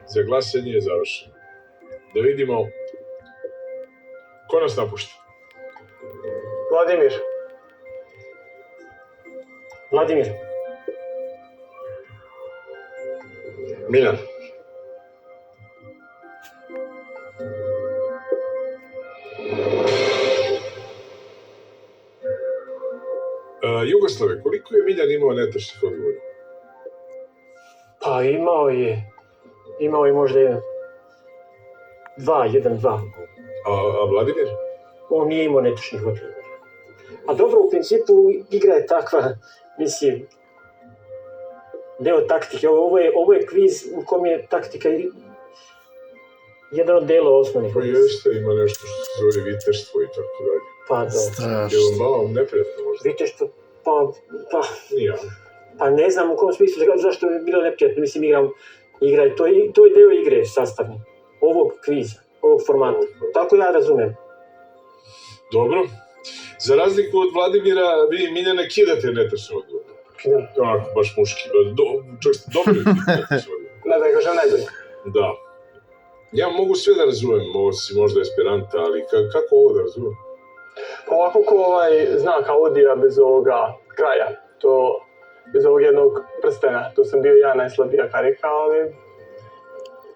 za glasanje je završeno. Da vidimo ko nas napušta. Vladimir. Miljan. Jugoslave, koliko je Miljan imao netačnih odgovora? Pa imao je možda jedan, dva. A Vladimir? On nije imao netačnih odgovora. A dobro, u principu igra je takva, mislim, deo taktike. Ovo je kviz u kom je taktika jedan od dela osnovnih. Pa jeste, ima nešto što se zove viteštvo i tako dalje. Pa da. Je vam malo neprijatno možda? Viteštvo, Nije. pa ne znam u kom smislu, zašto je bilo neprijatno. Mislim, igra je, to je deo igre sastavni. Ovog kviza, ovog formata. Tako ja razumem. Dobro. Za razliku od Vladimira, vi Miljana kidate netačne odgovore. Kidam. Onako, baš muški. Čak ste dobili netačne odgovore. Da kažem najbolje. Da. Ja mogu sve da razumem, ovo si možda esperanta, ali kako ovo da razumem? Pa ovako ko znak Audija bez ovoga kraja, to bez ovog jednog prstena, to sam bio ja najslabija karika, ali...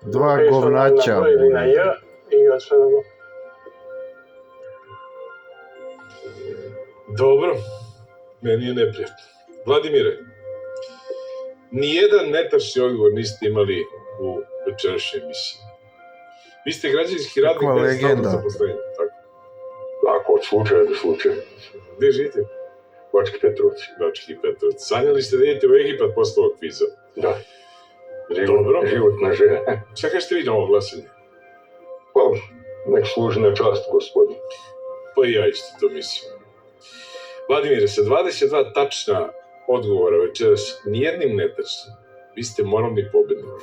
Dva govnaća. Na ili na J i odšao na go. Dobro, meni je neprijatno. Vladimire, nijedan netačni odgovor niste imali u večerašnjoj emisiji. Vi ste građevinski radnik bez stalnog zaposlenja, tako? Tako, od slučaja do slučaja. Gde živite? Bački Petrovci. Bački Petrovci. Sanjali ste da idete u Egipat posle ovog kviza? Da. Dobro. Životna želja. Šta kažete vi na ovo glasanje? Pa, nek služi na čast, gospodin. Pa i ja isto to mislim. Vladimire, sa 22 tačna odgovora večeras, nijednim netačnim, vi ste moralni pobednik.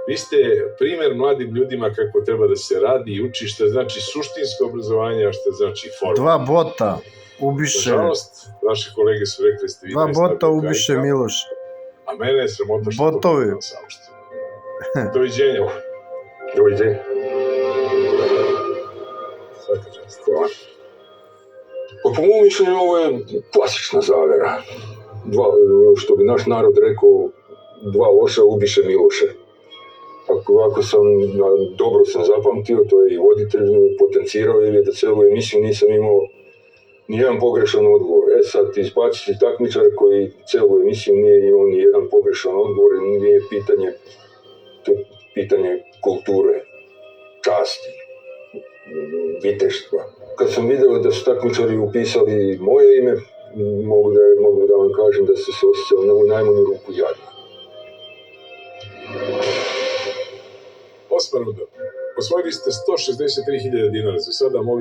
Vi ste primer mladim ljudima kako treba da se radi i uči šta znači suštinsko obrazovanje, a šta znači forma. Dva bota ubiše... Nažalost, vaše kolege su rekli ste vi... Dva bota ubiše Miloš. A mene je sramota što... Botovi. Doviđenja. Doviđenja. Svaka čast. Hvala. Pa po mojom mišljenju ovo je klasična zavera. Što bi naš narod rekao, dva loša ubiše Miloše. Ako sam dobro zapamtio, to je i voditelj potencirao, jer je da celu emisiju nisam imao nijedan pogrešan odgovor. Sad izbaciti takmičara koji celu emisiju nije imao nijedan pogrešan odgovor, nije pitanje, to je pitanje kulture, časti, viteštva. Kad sam video da su takmičari upisali moje ime, mogu da vam kažem da se osjećao na najmanju ruku jadno. Osma runda. Osvojili ste 163.000 dinara za sada, mogli